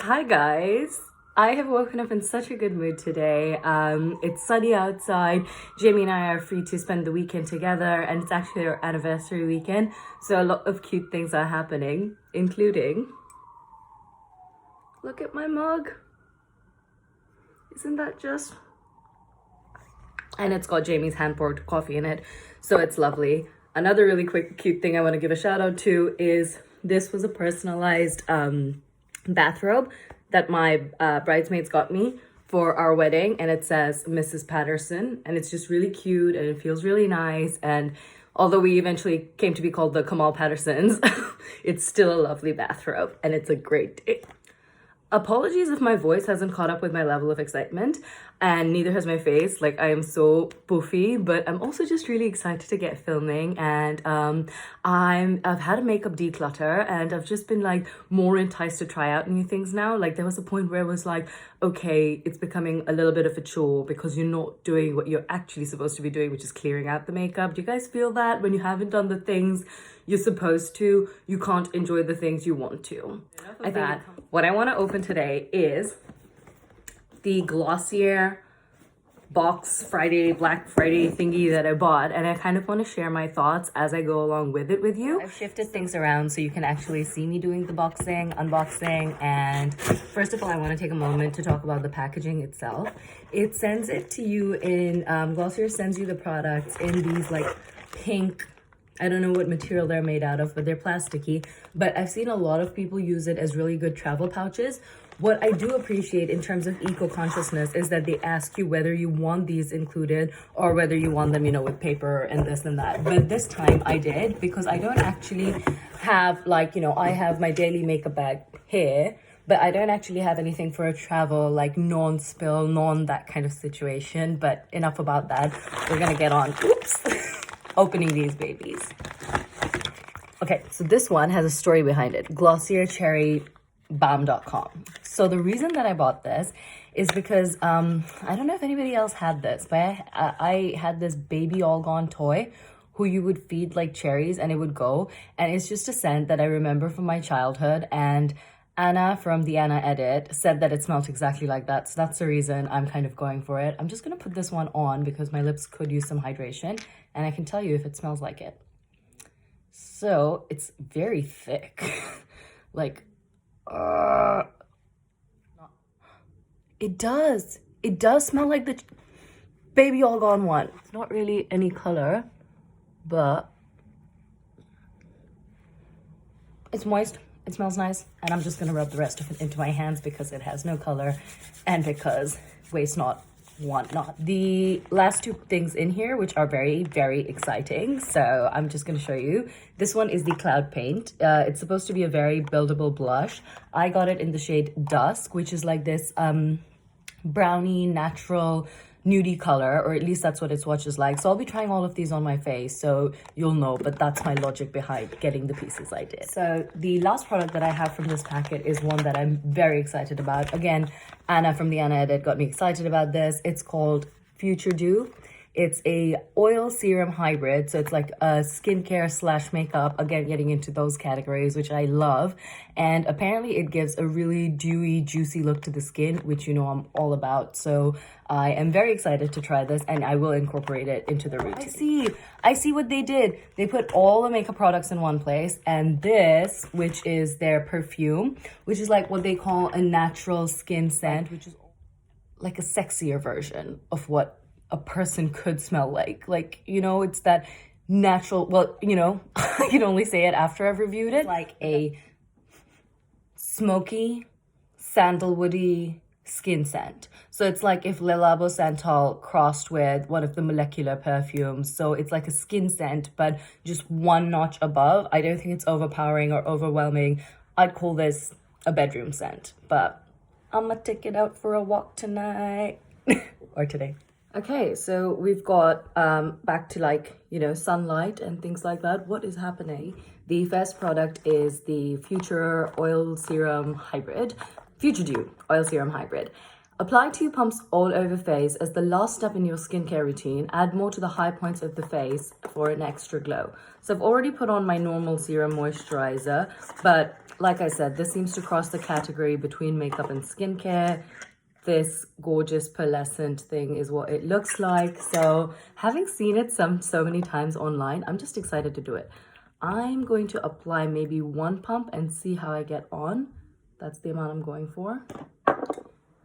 Hi guys. I have woken up in such a good mood today. It's sunny outside. Jamie and I are free to spend the weekend together, and it's actually our anniversary weekend. So a lot of cute things are happening, including, look at my mug. Isn't that just? And it's got Jamie's hand poured coffee in it, so it's lovely. Another really quick cute thing I want to give a shout out to is this was a personalized bathrobe that my bridesmaids got me for our wedding, and it says Mrs. Patterson, and it's just really cute and it feels really nice. And although we eventually came to be called the Kamal Pattersons, it's still a lovely bathrobe and it's a great day. Apologies if my voice hasn't caught up with my level of excitement, and neither has my face. Like, I am so poofy, but I'm also just really excited to get filming. And I've had a makeup declutter, and I've just been like more enticed to try out new things now. Like, there was a point where I was like, okay, it's becoming a little bit of a chore because you're not doing what you're actually supposed to be doing, which is clearing out the makeup. Do you guys feel that when you haven't done the things you're supposed to, you can't enjoy the things you want to? I think what I want to open today is the Glossier Black Friday thingy that I bought, and I kind of want to share my thoughts as I go along with it with you. I've shifted things around so you can actually see me doing the unboxing, and first of all, I want to take a moment to talk about the packaging itself. It sends it to you in, Glossier sends you the products in these like pink, I don't know what material they're made out of, but they're plasticky. But I've seen a lot of people use it as really good travel pouches. What I do appreciate in terms of eco-consciousness is that they ask you whether you want these included or whether you want them, you know, with paper and this and that. But this time I did, because I don't actually have, like, you know, I have my daily makeup bag here, but I don't actually have anything for a travel, like non-spill, that kind of situation. But enough about that. We're gonna get on, opening these babies. Okay, so this one has a story behind it. Glossier Balm Dotcom. So the reason that I bought this is because I don't know if anybody else had this, but I had this baby all gone toy who you would feed like cherries and it would go, and it's just a scent that I remember from my childhood. And Anna from the Anna edit said that it smelled exactly like that, so that's the reason I'm kind of going for it. I'm just gonna put this one on because my lips could use some hydration, and I can tell you if it smells like it. So it's very thick. Like, it does smell like the baby all gone one. It's not really any color, but it's moist. It smells nice, and I'm just gonna rub the rest of it into my hands because it has no color and because waste not, want not. The last two things in here, which are very, very exciting, so I'm just gonna show you. This one is the cloudpaint. It's supposed to be a very buildable blush. I got it in the shade Dusk, which is like this brownie, natural, nudie color, or at least that's what its swatch is like. So I'll be trying all of these on my face, so you'll know, but that's my logic behind getting the pieces I did. So the last product that I have from this packet is one that I'm very excited about. Again, Anna from the Anna edit got me excited about this. It's called Futuredew. It's a oil serum hybrid, so it's like a skincare slash makeup, again getting into those categories, which I love. And apparently it gives a really dewy, juicy look to the skin, which you know I'm all about. So I am very excited to try this, and I will incorporate it into the routine. I see what they did. They put all the makeup products in one place, and this, which is their perfume, which is like what they call a natural skin scent, which is like a sexier version of what a person could smell like. Like, you know, it's that natural, well, you know, I can only say it after I've reviewed it. Like a smoky, sandalwoody skin scent. So it's like if Le Labo Santal crossed with one of the molecular perfumes. So it's like a skin scent, but just one notch above. I don't think it's overpowering or overwhelming. I'd call this a bedroom scent, but I'm gonna take it out for a walk tonight or today. Okay, so we've got back to, like, you know, sunlight and things like that. What is happening? The first product is the Futuredew Oil Serum Hybrid. Apply 2 pumps all over face as the last step in your skincare routine. Add more to the high points of the face for an extra glow. So I've already put on my normal serum moisturizer, but like I said, this seems to cross the category between makeup and skincare. This gorgeous pearlescent thing is what it looks like. So having seen it so many times online, I'm just excited to do it. I'm going to apply maybe 1 pump and see how I get on. That's the amount I'm going for.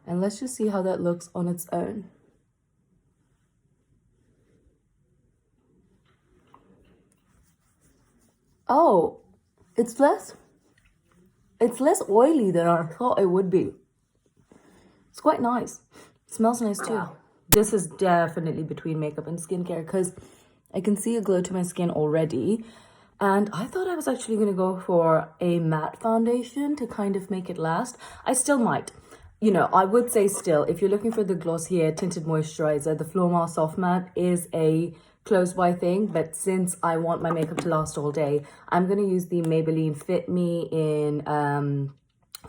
And let's just see how that looks on its own. Oh, it's less oily than I thought it would be. It's quite nice. It smells nice too. Wow. This is definitely between makeup and skincare because I can see a glow to my skin already. And I thought I was actually going to go for a matte foundation to kind of make it last. I still might. You know, I would say still, if you're looking for the Glossier tinted moisturizer, the Nars Soft Matte is a close by thing. But since I want my makeup to last all day, I'm going to use the Maybelline Fit Me in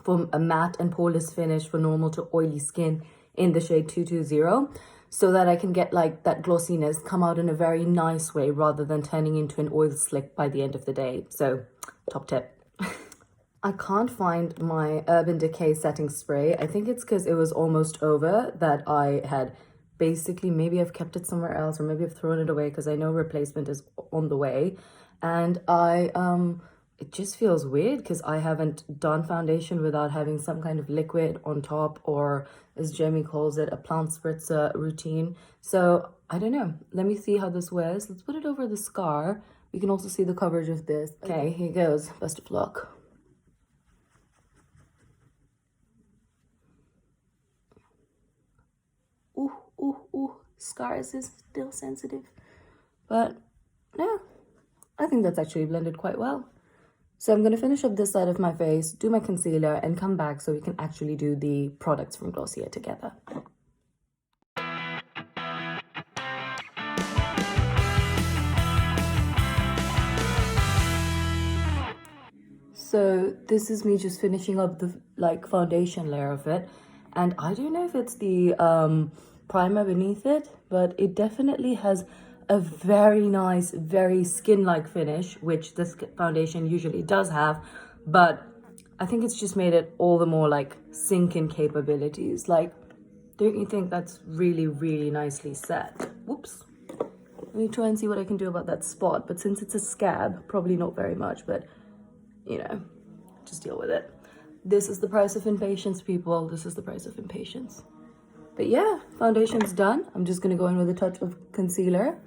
for a matte and poreless finish for normal to oily skin in the shade 220. So that I can get like that glossiness come out in a very nice way rather than turning into an oil slick by the end of the day. So, top tip. I can't find my Urban Decay setting spray. I think it's because it was almost over that I had basically, maybe I've kept it somewhere else or maybe I've thrown it away because I know replacement is on the way. And it just feels weird because I haven't done foundation without having some kind of liquid on top, or as Jamie calls it, a plant spritzer routine. So I don't know. Let me see how this wears. Let's put it over the scar. We can also see the coverage of this. Okay, here goes. Best of luck. Ooh. Scars is still sensitive. But yeah, I think that's actually blended quite well. So I'm going to finish up this side of my face, do my concealer, and come back so we can actually do the products from Glossier together. So this is me just finishing up the foundation layer of it. And I don't know if it's the primer beneath it, but it definitely has a very nice, very skin-like finish, which this foundation usually does have, but I think it's just made it all the more like sink-in capabilities. Like, don't you think that's really, really nicely set? Whoops. Let me try and see what I can do about that spot, but since it's a scab, probably not very much, but you know, just deal with it. This is the price of impatience, people. This is the price of impatience. But yeah, foundation's done. I'm just going to go in with a touch of concealer,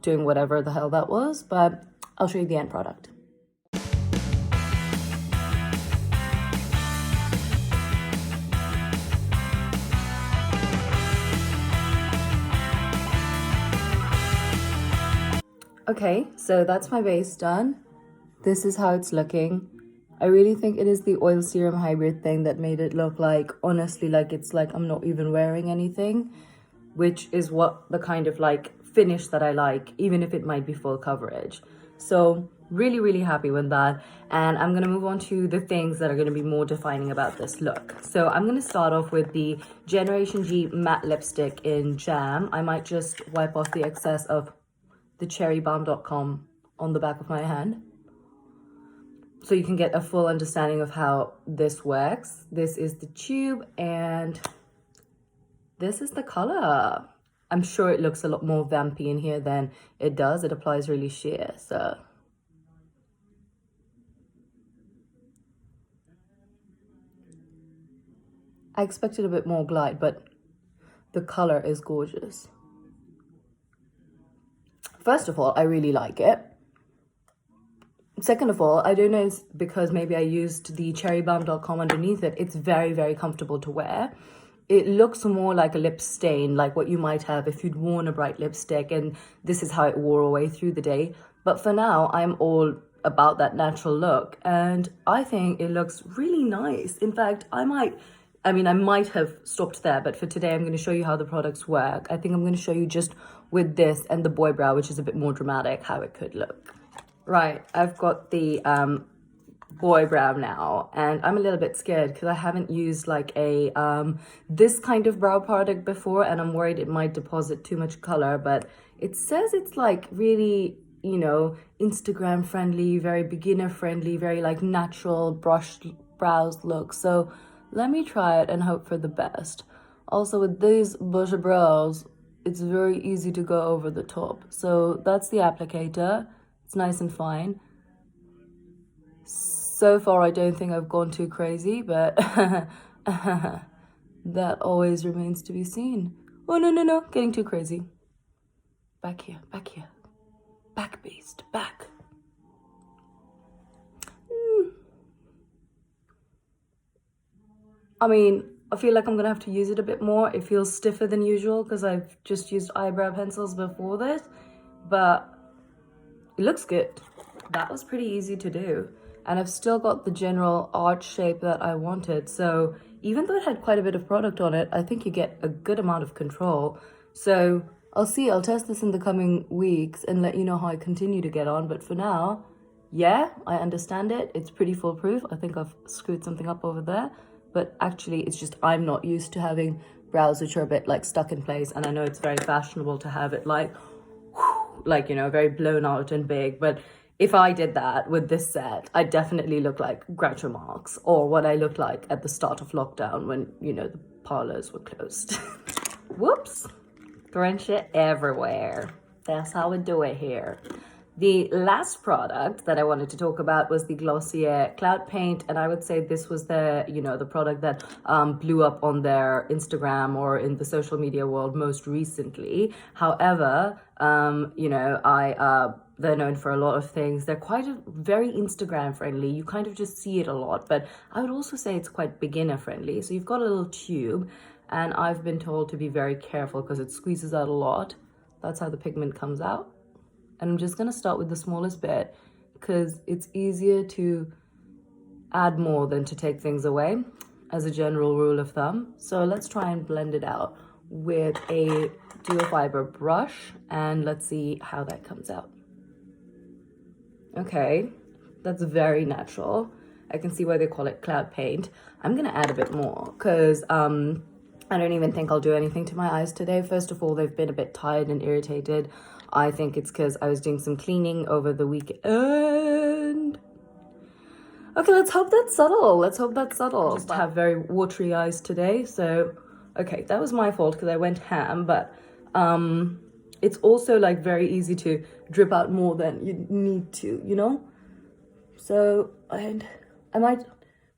doing whatever the hell that was, but I'll show you the end product. Okay, so that's my base done. This is how it's looking. I really think it is the oil serum hybrid thing that made it look like, honestly, like it's like I'm not even wearing anything, which is what the kind of like finish that I like, even if it might be full coverage. So really, really happy with that. And I'm going to move on to the things that are going to be more defining about this look. So I'm going to start off with the Generation G matte lipstick in Jam. I might just wipe off the excess of the Cherry Balm Dotcom on the back of my hand, so you can get a full understanding of how this works. This is the tube and this is the color. I'm sure it looks a lot more vampy in here than it does. It applies really sheer, so. I expected a bit more glide, but the color is gorgeous. First of all, I really like it. Second of all, I don't know, it's because maybe I used the Cherry Balm Dotcom underneath it. It's very, very comfortable to wear. It looks more like a lip stain, like what you might have if you'd worn a bright lipstick, and this is how it wore away through the day. But for now, I'm all about that natural look, and I think it looks really nice. In fact, I might have stopped there, but for today, I'm going to show you how the products work. I think I'm going to show you just with this and the boy brow, which is a bit more dramatic, how it could look. Right, I've got the boy brow now, and I'm a little bit scared because I haven't used like a this kind of brow product before, and I'm worried it might deposit too much color. But it says it's like really, you know, Instagram friendly, very beginner friendly, very like natural brushed brows look. So let me try it and hope for the best. Also with these bushy brows, it's very easy to go over the top. So that's the applicator. It's nice and fine. So far, I don't think I've gone too crazy, but that always remains to be seen. Oh, no, getting too crazy. Back here, back beast, back. I mean, I feel like I'm gonna have to use it a bit more. It feels stiffer than usual because I've just used eyebrow pencils before this, but it looks good. That was pretty easy to do. And I've still got the general arch shape that I wanted. So even though it had quite a bit of product on it, I think you get a good amount of control. So I'll test this in the coming weeks and let you know how I continue to get on. But for now, yeah, I understand it. It's pretty foolproof. I think I've screwed something up over there. But actually, it's just I'm not used to having brows which are a bit like stuck in place. And I know it's very fashionable to have it like, you know, very blown out and big. But if I did that with this set, I'd definitely look like Groucho Marx, or what I looked like at the start of lockdown when, you know, the parlors were closed. Whoops. Throwing shit everywhere. That's how we do it here. The last product that I wanted to talk about was the Glossier Cloud Paint, and I would say this was the, you know, the product that blew up on their Instagram or in the social media world most recently. However, you know, they're known for a lot of things. They're very Instagram friendly. You kind of just see it a lot, but I would also say it's quite beginner friendly. So you've got a little tube, and I've been told to be very careful because it squeezes out a lot. That's how the pigment comes out. And I'm just gonna start with the smallest bit because it's easier to add more than to take things away as a general rule of thumb. So let's try and blend it out with a dual fiber brush, and let's see how that comes out. Okay, that's very natural. I can see why they call it cloud paint. I'm gonna add a bit more because I don't even think I'll do anything to my eyes today. First of all, they've been a bit tired and irritated. I think it's because I was doing some cleaning over the weekend. Okay, let's hope that's subtle. Just have very watery eyes today. So, okay, that was my fault because I went ham, but it's also like very easy to drip out more than you need to, you know? So, and I might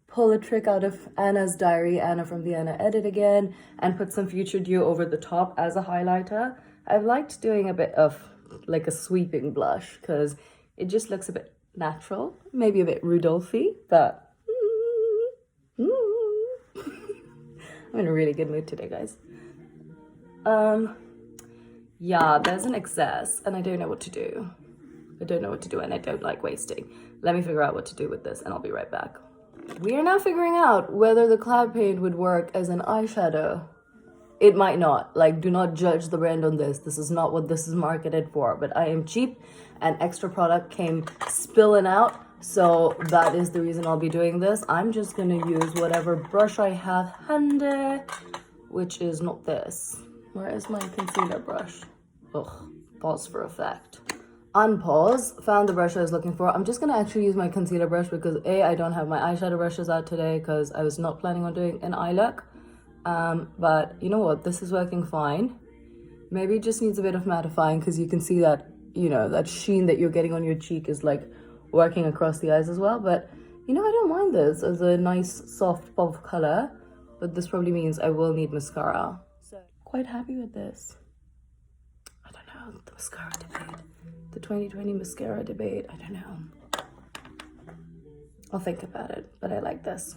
pull a trick out of Anna's diary, Anna from the Anna Edit again, and put some Futuredew over the top as a highlighter. I've liked doing a bit of like a sweeping blush because it just looks a bit natural, maybe a bit Rudolphy, but I'm in a really good mood today, guys. Yeah, there's an excess and I don't know what to do. And I don't like wasting. Let me figure out what to do with this and I'll be right back. We are now figuring out whether the cloud paint would work as an eyeshadow. It might not. Like, do not judge the brand on this. This is not what this is marketed for. But I am cheap and extra product came spilling out. So that is the reason I'll be doing this. I'm just going to use whatever brush I have handy, which is not this. Where is my concealer brush? Ugh, pause for effect. Unpause, found the brush I was looking for. I'm just going to actually use my concealer brush because A, I don't have my eyeshadow brushes out today because I was not planning on doing an eye look. But you know what, this is working fine. Maybe it just needs a bit of mattifying because you can see that, you know, that sheen that you're getting on your cheek is like working across the eyes as well. But you know, I don't mind this as a nice soft pop of color, but this probably means I will need mascara. So quite happy with this. I don't know, the mascara debate, the 2020 mascara debate, I don't know. I'll think about it, but I like this.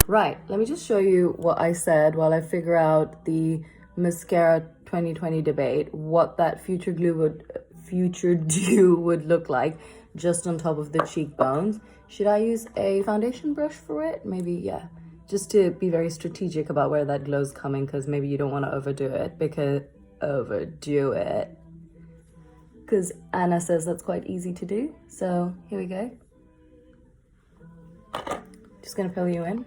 Right, let me just show you what I said while I figure out the mascara 2020 debate, what that Futuredew would look like just on top of the cheekbones. Should I use a foundation brush for it? Maybe, yeah. Just to be very strategic about where that glow's coming because maybe you don't want to overdo it because Anna says that's quite easy to do. So here we go. Just gonna fill you in.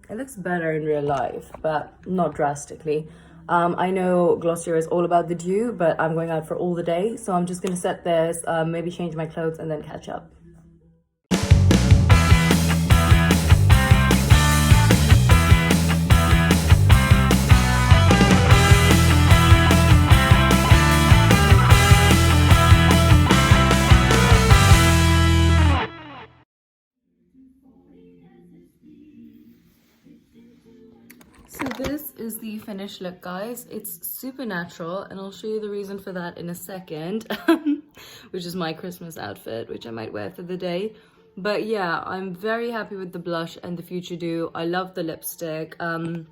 It looks better in real life, but not drastically. I know Glossier is all about the dew, but I'm going out for all the day, so I'm just gonna set this, maybe change my clothes and then catch up. So this is the finished look, guys. It's super natural, and I'll show you the reason for that in a second, which is my Christmas outfit, which I might wear for the day. But yeah, I'm very happy with the blush and the Futuredew. I love the lipstick. The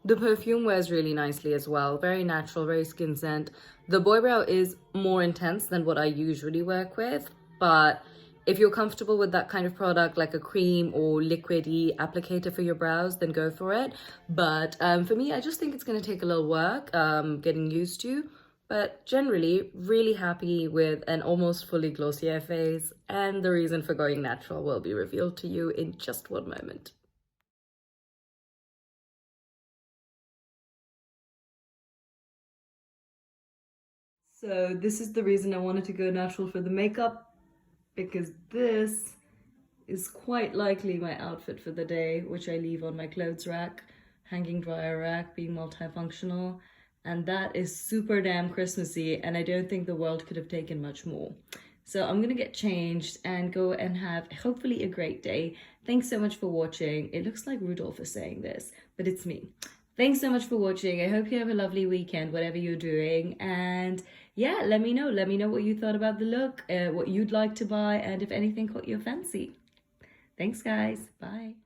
perfume wears really nicely as well. Very natural, very skin scent. The boy brow is more intense than what I usually work with, but if you're comfortable with that kind of product, like a cream or liquidy applicator for your brows, then go for it. But for me, I just think it's going to take a little work getting used to. But generally, really happy with an almost fully Glossier face. And the reason for going natural will be revealed to you in just one moment. So this is the reason I wanted to go natural for the makeup, because this is quite likely my outfit for the day, which I leave on my clothes rack, hanging dryer rack, being multifunctional. And that is super damn Christmassy, and I don't think the world could have taken much more. So I'm gonna get changed and go and have hopefully a great day. Thanks so much for watching. It looks like Rudolph is saying this, but it's me. Thanks so much for watching. I hope you have a lovely weekend, whatever you're doing. And yeah, let me know what you thought about the look, what you'd like to buy, and if anything caught your fancy. Thanks, guys. Bye.